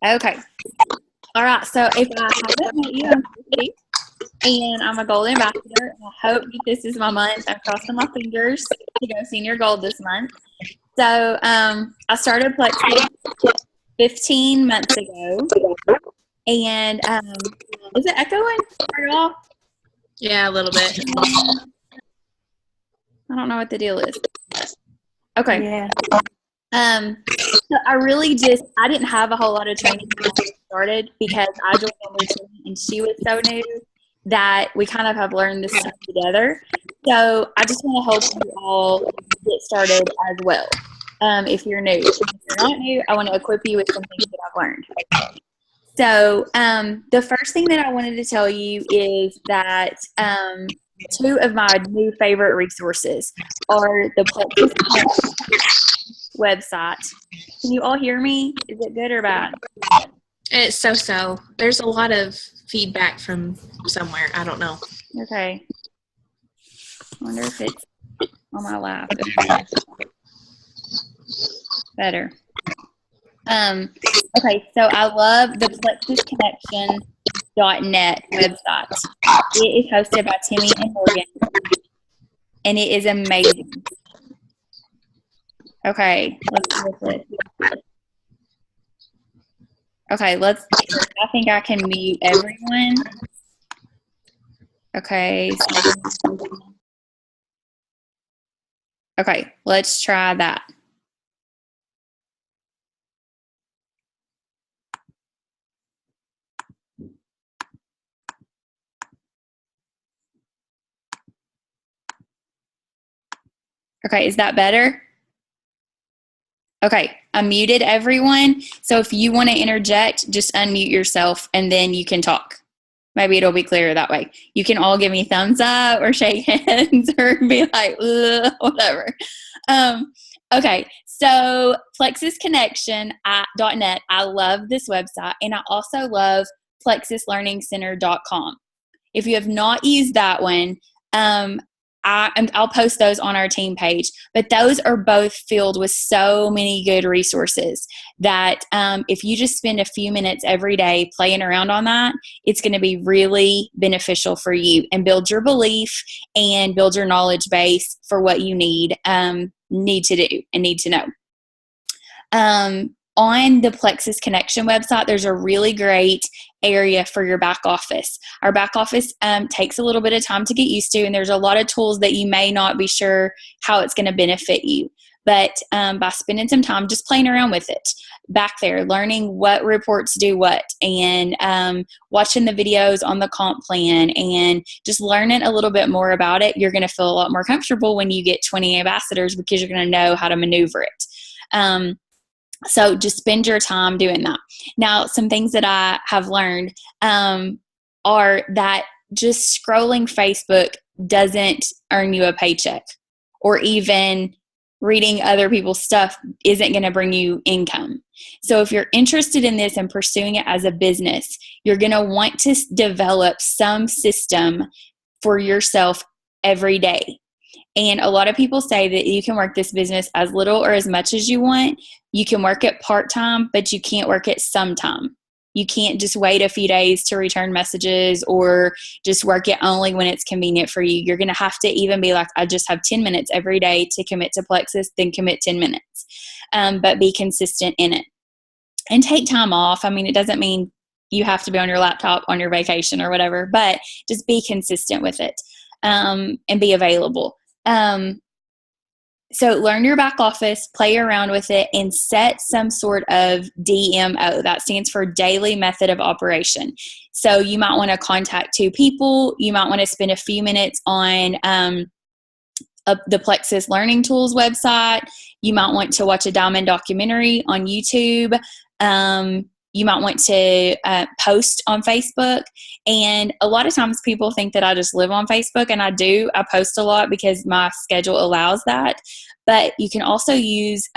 Okay. All right. So if I haven't met you, I'm Chrissy, and I'm a gold ambassador. I hope that this is my month. I'm crossing my fingers to go senior gold this month. So I started Plexus 15 months ago, and is it echoing for y'all? Yeah, a little bit. I don't know what the deal is. Okay. Yeah. So I didn't have a whole lot of training when I started because I joined on her team and she was so new that we kind of have learned this stuff together. So I just want to help you all get started as well. If you're new, if you're not new, I want to equip you with some things that I've learned. So the first thing that I wanted to tell you is that two of my new favorite resources are the Plexus website. Can you all hear me? Is it good or bad? It's so. There's a lot of feedback from somewhere. I don't know. Okay. I wonder if it's on my lap. Better. Okay, so I love the plexusconnection.net website. It is hosted by Timmy and Morgan, and it is amazing. Okay, let's do this. Okay, I think I can mute everyone. Okay. Okay, let's try that. Okay, is that better? Okay, I muted everyone. So if you want to interject, just unmute yourself and then you can talk. Maybe it'll be clearer that way. You can all give me thumbs up or shake hands or be like, whatever. Okay, so plexusconnection.net. I love this website, and I also love plexuslearningcenter.com. If you have not used that one, I'll post those on our team page, but those are both filled with so many good resources that if you just spend a few minutes every day playing around on that, it's going to be really beneficial for you and build your belief and build your knowledge base for what you need to do and need to know. On the Plexus Connection website, there's a really great area for your back office. Our back office takes a little bit of time to get used to, and there's a lot of tools that you may not be sure how it's going to benefit you. But by spending some time just playing around with it back there, learning what reports do what, and watching the videos on the comp plan and just learning a little bit more about it, you're going to feel a lot more comfortable when you get 20 ambassadors because you're going to know how to maneuver it. So just spend your time doing that. Now, some things that I have learned are that just scrolling Facebook doesn't earn you a paycheck, or even reading other people's stuff isn't going to bring you income. So if you're interested in this and pursuing it as a business, you're going to want to develop some system for yourself every day. And a lot of people say that you can work this business as little or as much as you want. You can work it part-time, but you can't work it sometime. You can't just wait a few days to return messages or just work it only when it's convenient for you. You're going to have to even be like, I just have 10 minutes every day to commit to Plexus, then commit 10 minutes. But be consistent in it. And take time off. I mean, it doesn't mean you have to be on your laptop on your vacation or whatever, but just be consistent with it and be available. So learn your back office, play around with it, and set some sort of DMO. That stands for daily method of operation. So you might want to contact 2 people. You might want to spend a few minutes on the Plexus Learning Tools website. You might want to watch a Diamond documentary on YouTube. You might want to post on Facebook. And a lot of times people think that I just live on Facebook, and I do. I post a lot because my schedule allows that. But you can also use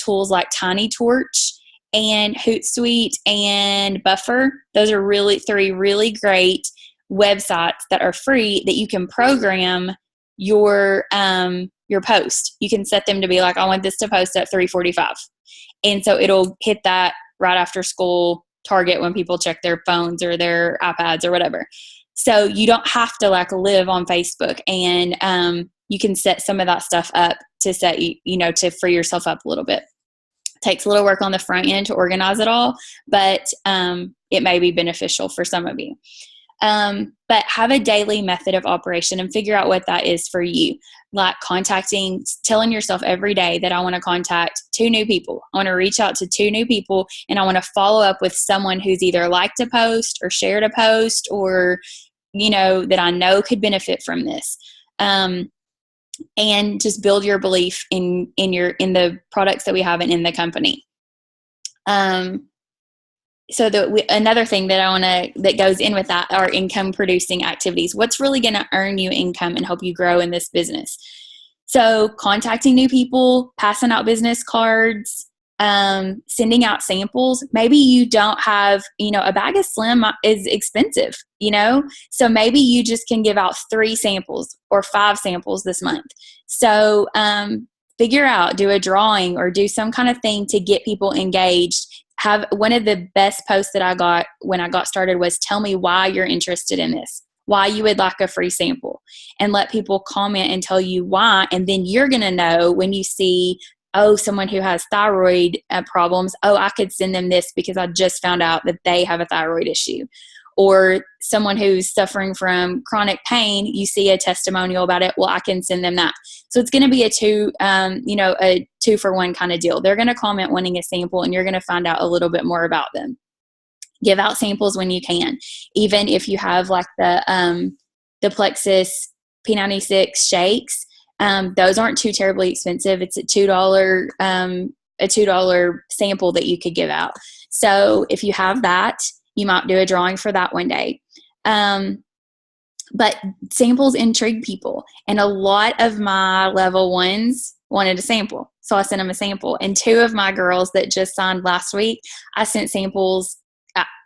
tools like TinyTorch and Hootsuite and Buffer. Those are 3 really great websites that are free that you can program your post. You can set them to be like, I want this to post at 3:45. And so it'll hit that right after school target when people check their phones or their iPads or whatever. So you don't have to like live on Facebook, and you can set some of that stuff up to set to free yourself up a little bit. Takes a little work on the front end to organize it all, but it may be beneficial for some of you. But have a daily method of operation and figure out what that is for you. Like telling yourself every day that I want to contact 2 new people. I want to reach out to 2 new people, and I want to follow up with someone who's either liked a post or shared a post, or, that I know could benefit from this. And just build your belief in the products that we have and in the company. So another thing that goes in with that are income producing activities. What's really going to earn you income and help you grow in this business? So contacting new people, passing out business cards, sending out samples. Maybe you don't have, a bag of Slim is expensive, so maybe you just can give out 3 samples or 5 samples this month. So figure out, do a drawing or do some kind of thing to get people engaged. Have one of the best posts that I got when I got started was, tell me why you're interested in this, why you would like a free sample, and let people comment and tell you why. And then you're going to know when you see, someone who has thyroid problems, I could send them this because I just found out that they have a thyroid issue. Or someone who's suffering from chronic pain, you see a testimonial about it, I can send them that. So it's going to be a 2-for-1 kind of deal. They're going to comment wanting a sample, and you're going to find out a little bit more about them. Give out samples when you can. Even if you have like the Plexus P96 shakes, those aren't too terribly expensive. It's a $2 sample that you could give out. So if you have that, you might do a drawing for that one day. But samples intrigue people. And a lot of my level 1s wanted a sample. So I sent them a sample. And 2 of my girls that just signed last week, I sent samples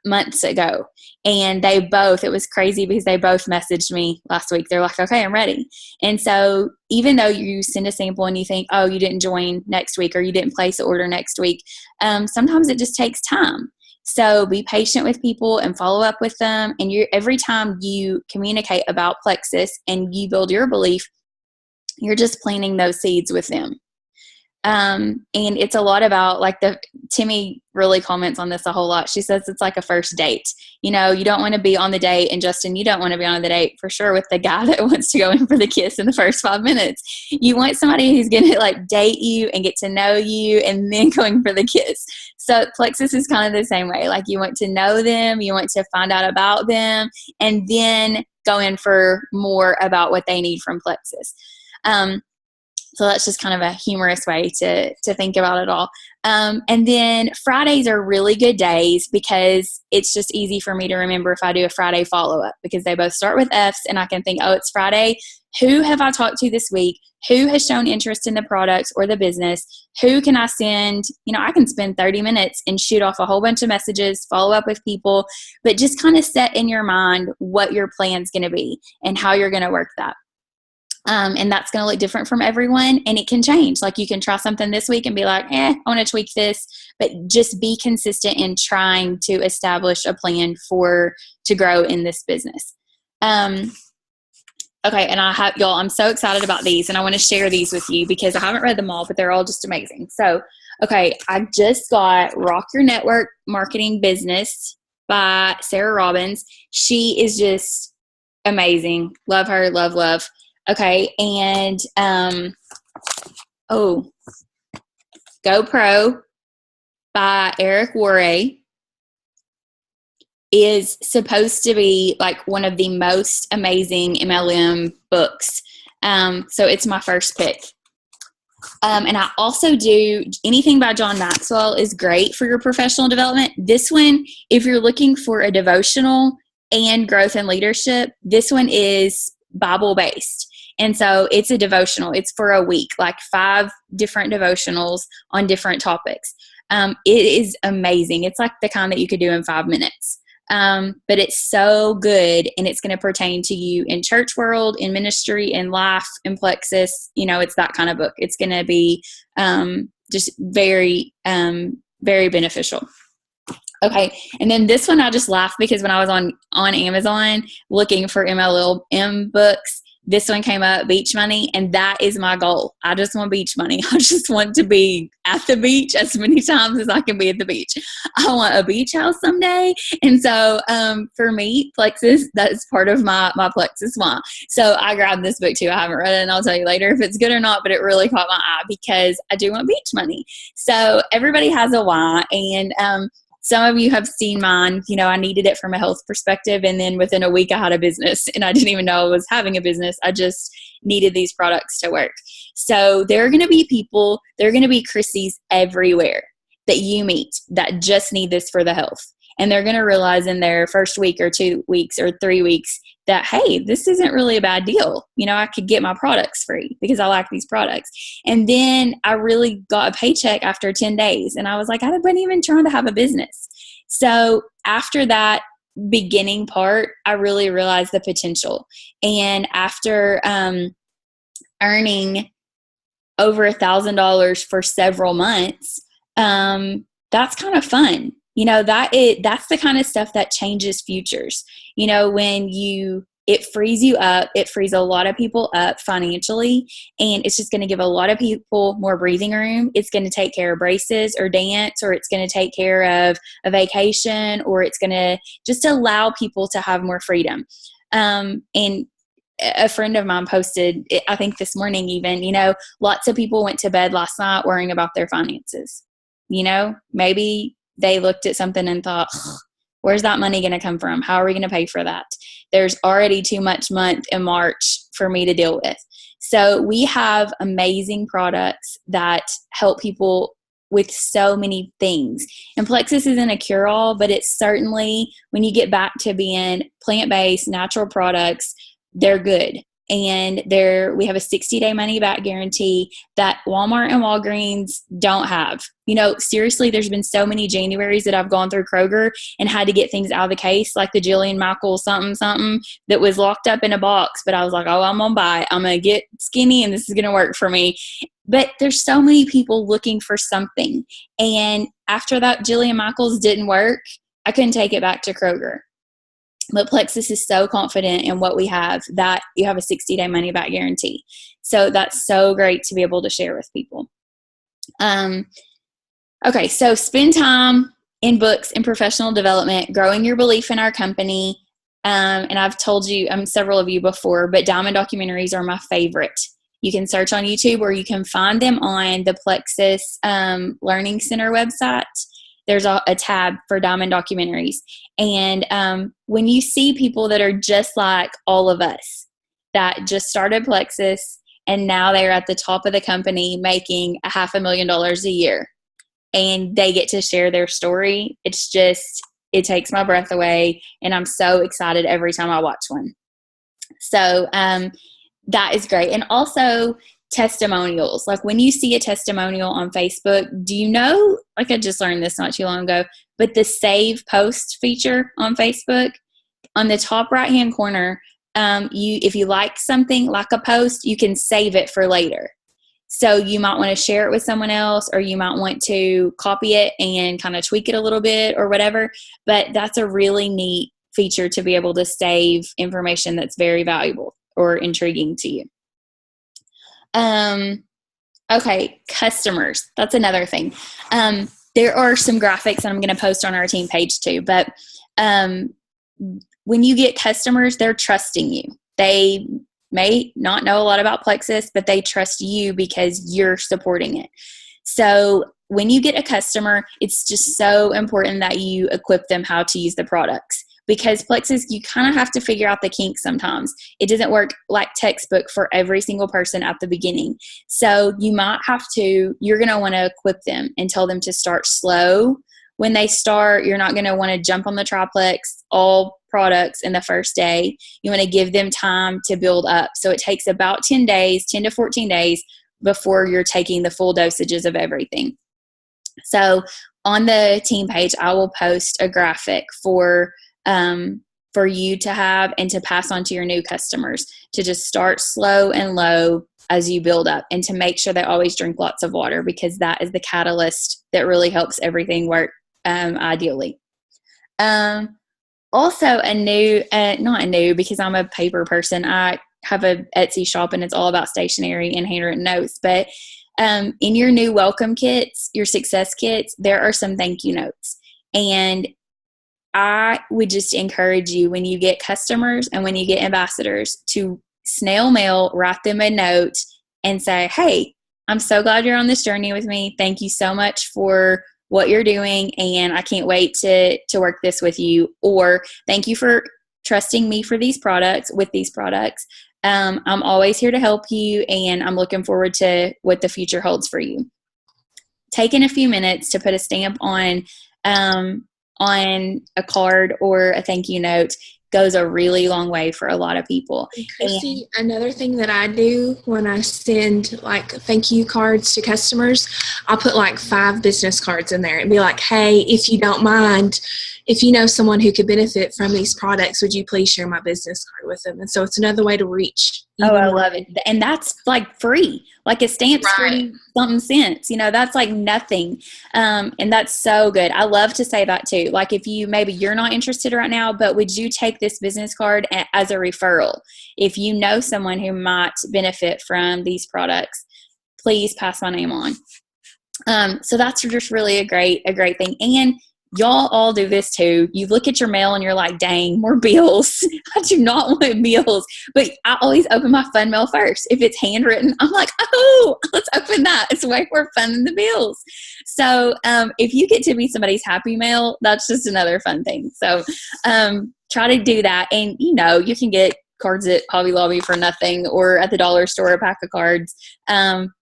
months ago. And it was crazy because they both messaged me last week. They're like, okay, I'm ready. And so even though you send a sample and you think, you didn't join next week or you didn't place an order next week, sometimes it just takes time. So be patient with people and follow up with them. And every time you communicate about Plexus and you build your belief, you're just planting those seeds with them. And it's a lot about Timmy really comments on this a whole lot. She says it's like a first date. You don't want to be on the date, and Justin, you don't want to be on the date for sure with the guy that wants to go in for the kiss in the first 5 minutes. You want somebody who's going to date you and get to know you and then going for the kiss. So Plexus is kind of the same way. You want to know them, you want to find out about them, and then go in for more about what they need from Plexus. So that's just kind of a humorous way to think about it all. And then Fridays are really good days because it's just easy for me to remember if I do a Friday follow-up, because they both start with F's and I can think, it's Friday. Who have I talked to this week? Who has shown interest in the products or the business? Who can I send? I can spend 30 minutes and shoot off a whole bunch of messages, follow up with people, but just kind of set in your mind what your plan's going to be and how you're going to work that. And that's going to look different from everyone, and it can change. You can try something this week and be like, I want to tweak this, but just be consistent in trying to establish a plan to grow in this business. Okay. And I'm so excited about these, and I want to share these with you because I haven't read them all, but they're all just amazing. So, okay. I just got Rock Your Network Marketing Business by Sarah Robbins. She is just amazing. Love her. Love. Okay, and GoPro by Eric Worre is supposed to be one of the most amazing MLM books. So it's my first pick. And I also do anything by John Maxwell is great for your professional development. This one, if you're looking for a devotional and growth and leadership, this one is Bible-based. And so it's a devotional. It's for a week, 5 different devotionals on different topics. It is amazing. It's the kind that you could do in 5 minutes. But it's so good, and it's going to pertain to you in church world, in ministry, in life, in Plexus. It's that kind of book. It's going to be just very, very beneficial. Okay. And then this one, I just laughed because when I was on Amazon looking for MLM books, this one came up, beach money. And that is my goal. I just want beach money. I just want to be at the beach as many times as I can be at the beach. I want a beach house someday. And so, for me, Plexus, that's part of my Plexus why. So I grabbed this book too. I haven't read it and I'll tell you later if it's good or not, but it really caught my eye because I do want beach money. So everybody has a why. And, some of you have seen mine. I needed it from a health perspective. And then within a week, I had a business and I didn't even know I was having a business. I just needed these products to work. So there are going to be people, there are going to be Chrissys everywhere that you meet that just need this for the health. And they're going to realize in their first week or 2 weeks or 3 weeks that, hey, this isn't really a bad deal. I could get my products free because I like these products. And then I really got a paycheck after 10 days. And I was like, I wasn't even trying to have a business. So after that beginning part, I really realized the potential. And after earning over $1,000 for several months, that's kind of fun. That's the kind of stuff that changes futures. When it frees you up, it frees a lot of people up financially, and it's just going to give a lot of people more breathing room. It's going to take care of braces or dance, or it's going to take care of a vacation, or it's going to just allow people to have more freedom. And a friend of mine posted, I think this morning even, lots of people went to bed last night worrying about their finances. Maybe they looked at something and thought, where's that money going to come from? How are we going to pay for that? There's already too much month in March for me to deal with. So we have amazing products that help people with so many things. And Plexus isn't a cure-all, but it's certainly, when you get back to being plant-based, natural products, they're good. And we have a 60-day money-back guarantee that Walmart and Walgreens don't have. Seriously, there's been so many Januaries that I've gone through Kroger and had to get things out of the case, like the Jillian Michaels something that was locked up in a box. But I was like, oh, I'm going to buy it. I'm going to get skinny and this is going to work for me. But there's so many people looking for something. And after that Jillian Michaels didn't work, I couldn't take it back to Kroger. But Plexus is so confident in what we have that you have a 60-day money-back guarantee. So that's so great to be able to share with people. Okay, so spend time in books and professional development, growing your belief in our company. And I've told you, several of you before, but diamond documentaries are my favorite. You can search on YouTube or you can find them on the Plexus Learning Center website. There's a tab for diamond documentaries. And when you see people that are just like all of us, that just started Plexus and now they're at the top of the company making $500,000 a year, and they get to share their story, it takes my breath away. And I'm so excited every time I watch one. So that is great. And also testimonials. Like when you see a testimonial on Facebook, do you know, like I just learned this not too long ago, but the save post feature on Facebook, on the top right hand corner, if you like something, like a post, you can save it for later. So you might want to share it with someone else, or you might want to copy it and kind of tweak it a little bit or whatever. But that's a really neat feature to be able to save information that's very valuable or intriguing to you. Okay, customers. That's another thing. There are some graphics that I'm going to post on our team page too, but when you get customers, they're trusting you. They may not know a lot about Plexus, but they trust you because you're supporting it. So when you get a customer, it's just so important that you equip them how to use the products. Because Plexus, you kind of have to figure out the kinks sometimes. It doesn't work like textbook for every single person at the beginning. So you're going to want to equip them and tell them to start slow. When they start, you're not going to want to jump on the triplex, all products in the first day. You want to give them time to build up. So it takes about 10 to 14 days before you're taking the full dosages of everything. So on the team page, I will post a graphic for you to have and to pass on to your new customers, to just start slow and low as you build up, and to make sure they always drink lots of water, because that is the catalyst that really helps everything work ideally. Also not a new, because I'm a paper person. I have a Etsy shop and it's all about stationery and handwritten notes. But in your new welcome kits, your success kits, there are some thank you notes. And I would just encourage you, when you get customers and when you get ambassadors, to snail mail, write them a note and say, hey, I'm so glad you're on this journey with me. Thank you so much for what you're doing, and I can't wait to work this with you. Or thank you for trusting me for these products, with these products. I'm always here to help you, and I'm looking forward to what the future holds for you. Taking a few minutes to put a stamp on a card or a thank you note goes a really long way for a lot of people. Chrissy, another thing that I do when I send like thank you cards to customers, I'll put like 5 business cards in there and be like, hey, if you don't mind, if you know someone who could benefit from these products, would you please share my business card with them? And so it's another way to reach. Oh, I love it. And that's like free. Like a stamp's Right. 40-something cents. That's like nothing. And that's so good. I love to say that too. Like if maybe you're not interested right now, but would you take this business card as a referral? If you know someone who might benefit from these products, please pass my name on. So that's just really a great thing. And y'all all do this too. You look at your mail and you're like, dang, more bills. I do not want bills. But I always open my fun mail first. If it's handwritten, I'm like, oh, let's open that. It's way more fun than the bills. So if you get to be somebody's happy mail, that's just another fun thing. So try to do that. And, you can get cards at Hobby Lobby for nothing, or at the dollar store, a pack of cards.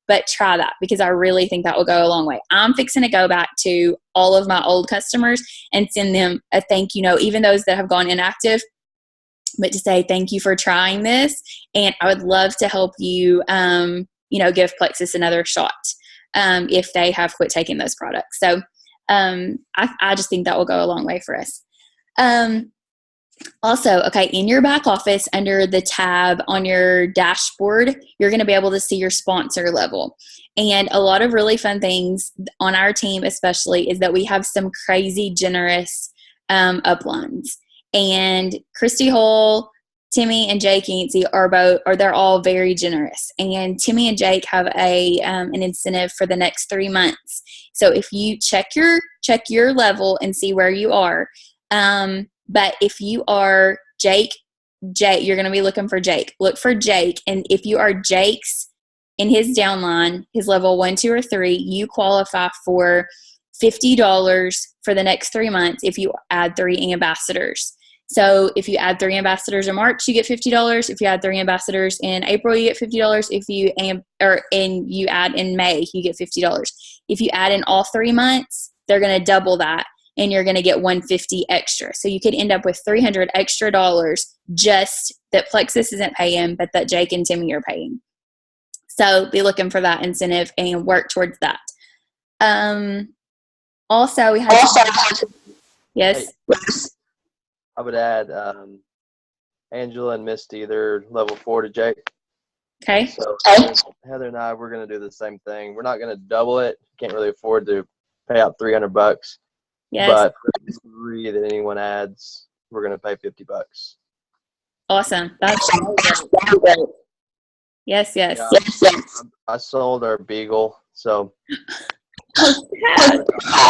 But try that, because I really think that will go a long way. I'm fixing to go back to all of my old customers and send them a thank you note, even those that have gone inactive, but to say thank you for trying this. And I would love to help you, give Plexus another shot if they have quit taking those products. So I just think that will go a long way for us. Also, okay, in your back office, under the tab on your dashboard, you're going to be able to see your sponsor level. And a lot of really fun things on our team, especially, is that we have some crazy generous uplines. And Christy Hull, Timmy, and Jake Yancey they're all very generous. And Timmy and Jake have an incentive for the next 3 months. So if you check your level and see where you are. But if you are Jake, you're going to be looking for Jake. Look for Jake. And if you are Jake's in his downline, his level 1, 2, or 3, you qualify for $50 for the next 3 months if you add 3 ambassadors. So if you add 3 ambassadors in March, you get $50. If you add 3 ambassadors in April, you get $50. If you add in May, you get $50. If you add in all 3 months, they're going to double that, and you're going to get $150 extra. So you could end up with $300 extra just that Plexus isn't paying, but that Jake and Timmy are paying. So be looking for that incentive and work towards that. Also, we had yes. Hey, I would add Angela and Misty. They're level 4 to Jake. Okay. So Heather and I, we're going to do the same thing. We're not going to double it. Can't really afford to pay out $300. Yes. But for the 3 that anyone adds, we're going to pay $50. Awesome. That's great. Yes. Yeah, I sold our Beagle, so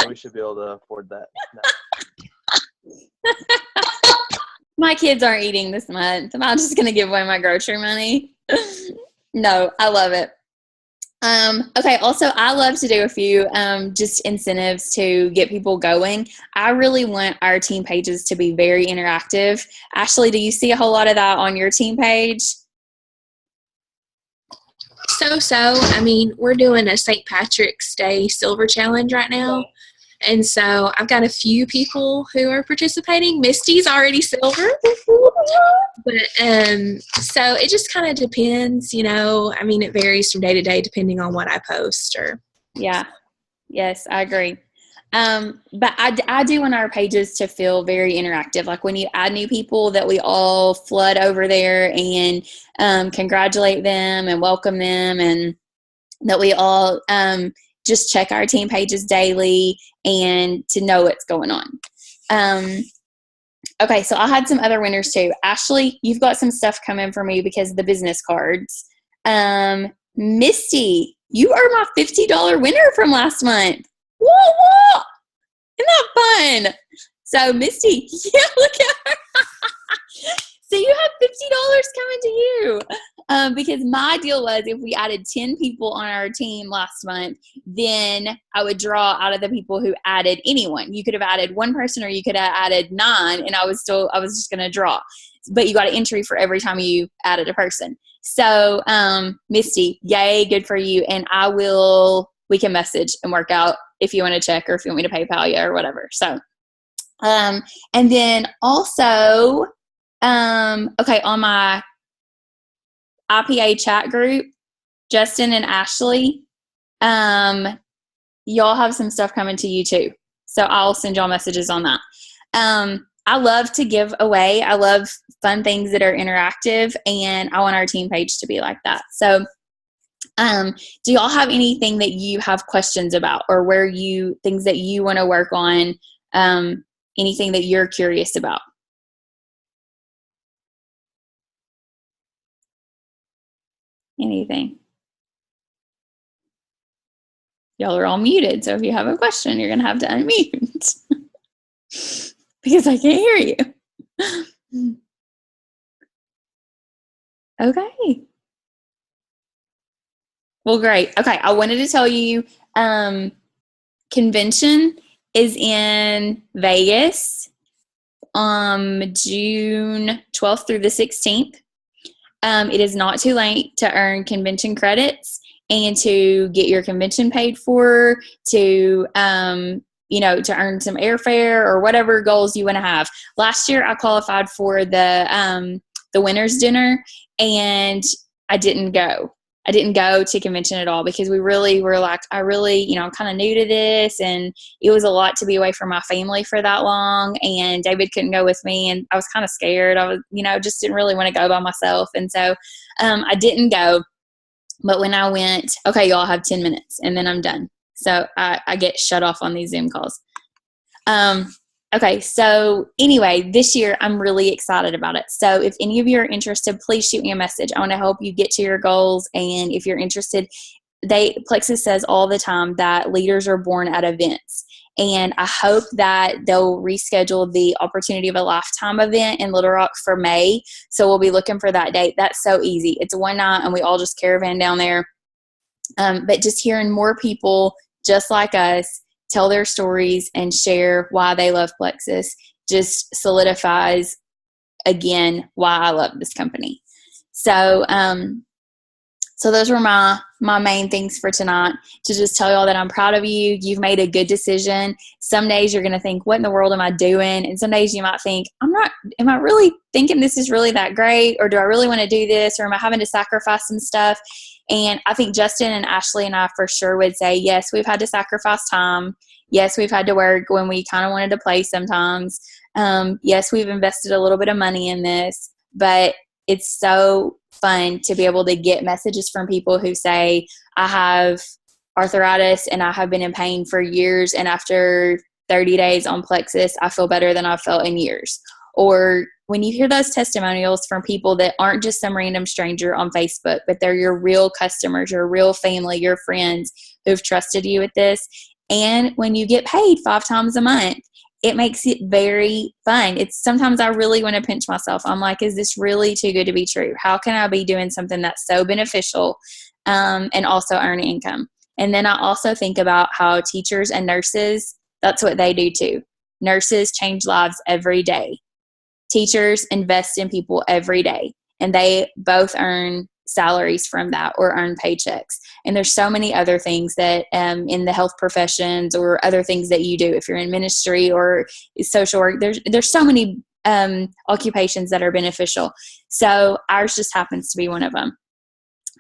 we should be able to afford that. My kids aren't eating this month. I'm just going to give away my grocery money. No, I love it. Okay. Also, I love to do a few just incentives to get people going. I really want our team pages to be very interactive. Ashley, do you see a whole lot of that on your team page? So, I mean, we're doing a St. Patrick's Day Silver Challenge right now. And so I've got a few people who are participating. Misty's already silver. But so it just kind of depends, I mean, it varies from day to day depending on what I post. Yeah. Yes, I agree. But I do want our pages to feel very interactive. Like when you add new people, that we all flood over there and congratulate them and welcome them, and that we all just check our team pages daily and to know what's going on. Okay, so I had some other winners too. Ashley, you've got some stuff coming for me because of the business cards. Misty, you are my $50 winner from last month. Whoa, whoa! Isn't that fun? So Misty, yeah, look at her. So you have $50 coming to you. Because my deal was if we added 10 people on our team last month, then I would draw out of the people who added anyone. You could have added one person or you could have added 9 and I was just going to draw. But you got an entry for every time you added a person. So, Misty, yay, good for you. And we can message and work out if you want to check or if you want me to PayPal you or whatever. So, and then also, okay, on my IPA chat group, Justin and Ashley, y'all have some stuff coming to you too. So I'll send y'all messages on that. I love to give away. I love fun things that are interactive, and I want our team page to be like that. So, do y'all have anything that you have questions about, or things that you want to work on? Anything that you're curious about? Anything? Y'all are all muted, so if you have a question, you're going to have to unmute because I can't hear you. Okay. Well, great. Okay, I wanted to tell you, convention is in Vegas June 12th through the 16th. It is not too late to earn convention credits and to get your convention paid for, to to earn some airfare or whatever goals you want to have. Last year, I qualified for the winner's dinner, and I didn't go. I didn't go to convention at all because we really were like, I'm kind of new to this, and it was a lot to be away from my family for that long, and David couldn't go with me, and I was kind of scared. I was, just didn't really want to go by myself, and so I didn't go. But when I went, okay, y'all have 10 minutes, and then I'm done. So I get shut off on these Zoom calls. Okay, so anyway, this year I'm really excited about it. So if any of you are interested, please shoot me a message. I want to help you get to your goals. And if you're interested, Plexus says all the time that leaders are born at events. And I hope that they'll reschedule the Opportunity of a Lifetime event in Little Rock for May. So we'll be looking for that date. That's so easy. It's one night and we all just caravan down there. But just hearing more people just like us tell their stories and share why they love Plexus just solidifies again why I love this company. So so those were my main things for tonight, to just tell y'all that I'm proud of you. You've made a good decision. Some days you're going to think, what in the world am I doing? And some days you might think, am I really thinking this is really that great? Or do I really want to do this? Or am I having to sacrifice some stuff? And I think Justin and Ashley and I for sure would say, yes, we've had to sacrifice time. Yes, we've had to work when we kind of wanted to play sometimes. Yes, we've invested a little bit of money in this, but it's so fun to be able to get messages from people who say, I have arthritis and I have been in pain for years, and after 30 days on Plexus, I feel better than I've felt in years. Or when you hear those testimonials from people that aren't just some random stranger on Facebook, but they're your real customers, your real family, your friends who've trusted you with this, and when you get paid 5 times a month, it makes it very fun. Sometimes I really want to pinch myself. I'm like, is this really too good to be true? How can I be doing something that's so beneficial and also earn income? And then I also think about how teachers and nurses, that's what they do too. Nurses change lives every day. Teachers invest in people every day, and they both earn salaries from that or earn paychecks. And there's so many other things that in the health professions or other things that you do, if you're in ministry or social work, there's so many occupations that are beneficial. So ours just happens to be one of them.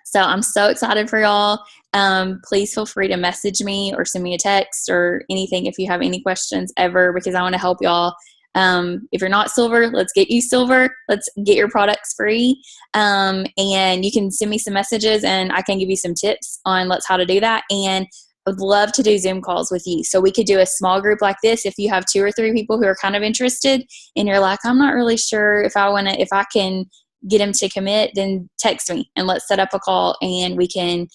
So I'm so excited for y'all. Please feel free to message me or send me a text or anything if you have any questions ever, because I want to help y'all. If you're not silver, let's get you silver. Let's get your products free. And you can send me some messages and I can give you some tips on how to do that. And I would love to do Zoom calls with you. So we could do a small group like this. If you have 2 or 3 people who are kind of interested and you're like, I'm not really sure if I can get them to commit, then text me and let's set up a call and we can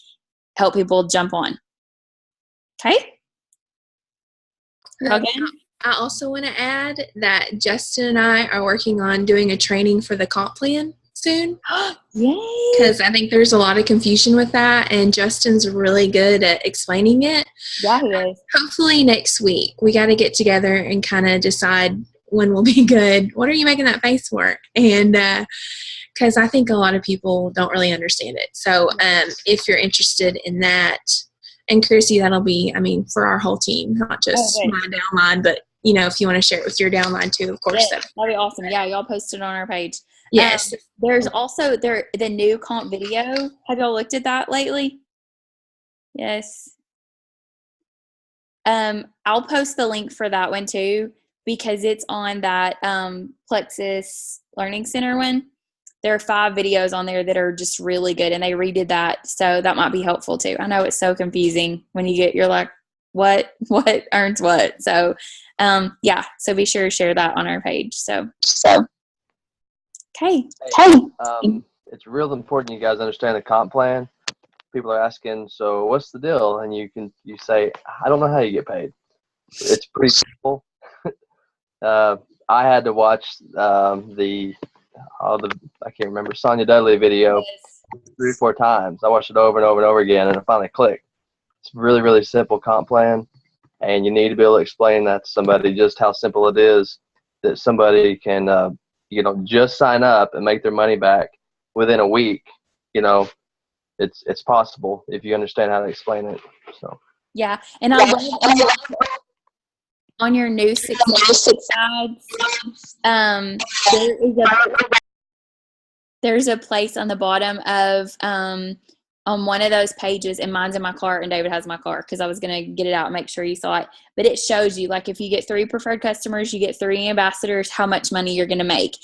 help people jump on. Okay? I also want to add that Justin and I are working on doing a training for the comp plan soon. Yay! Because I think there's a lot of confusion with that, and Justin's really good at explaining it. Yeah, he is. Hopefully next week we got to get together and kind of decide when will be good. What are you making that face for? And because I think a lot of people don't really understand it. So if you're interested in that, and Chrissy, that'll be, for our whole team, not just my downline, but, if you want to share it with your downline too, of course. Yes, that'd be awesome. Yeah, y'all post it on our page. Yes. There's also the new comp video. Have y'all looked at that lately? Yes. I'll post the link for that one too, because it's on that Plexus Learning Center one. There are 5 videos on there that are just really good, and they redid that, so that might be helpful too. I know it's so confusing when you're like, what earns what? So, so be sure to share that on our page. So, okay. It's real important you guys understand the comp plan. People are asking, so what's the deal? And you say, I don't know how you get paid. It's pretty simple. I had to watch I can't remember, Sonia Dudley video 3 or 4 times. I watched it over and over and over again, and it finally clicked. It's really, really simple comp plan, and you need to be able to explain that to somebody just how simple it is, that somebody can, just sign up and make their money back within a week. It's possible if you understand how to explain it. So. Yeah, and I love on your new success guides, there's a place on the bottom of on one of those pages, and mine's in my car, and David has my car because I was going to get it out and make sure you saw it. But it shows you, like, if you get 3 preferred customers, you get 3 ambassadors, how much money you're going to make.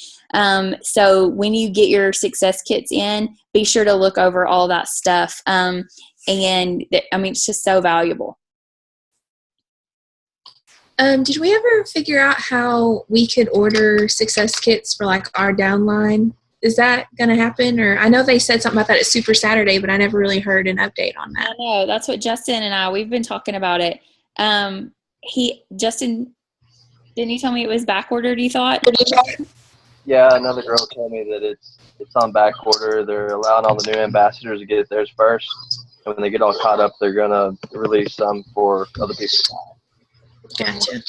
So when you get your success kits in, be sure to look over all that stuff. It's just so valuable. Did we ever figure out how we could order success kits for like our downline? Is that going to happen? Or I know they said something about that at Super Saturday, but I never really heard an update on that. I know. That's what Justin and we've been talking about it. Justin, didn't you tell me it was back ordered, you thought? Yeah, another girl told me that it's on back order. They're allowing all the new ambassadors to get theirs first. And when they get all caught up, they're going to release some for other people to buy. Gotcha.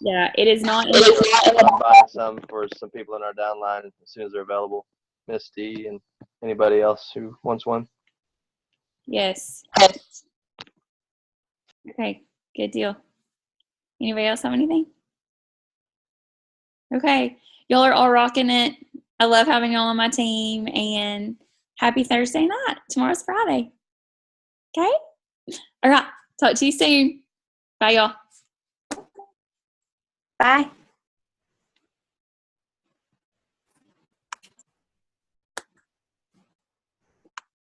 Yeah, it is not. I'm buying some for some people in our downline as soon as they're available. Misty and anybody else who wants one. Yes. Okay, good deal. Anybody else have anything? Okay, y'all are all rocking it. I love having y'all on my team, and happy Thursday night. Tomorrow's Friday. Okay? All right, talk to you soon. Bye, y'all. Bye.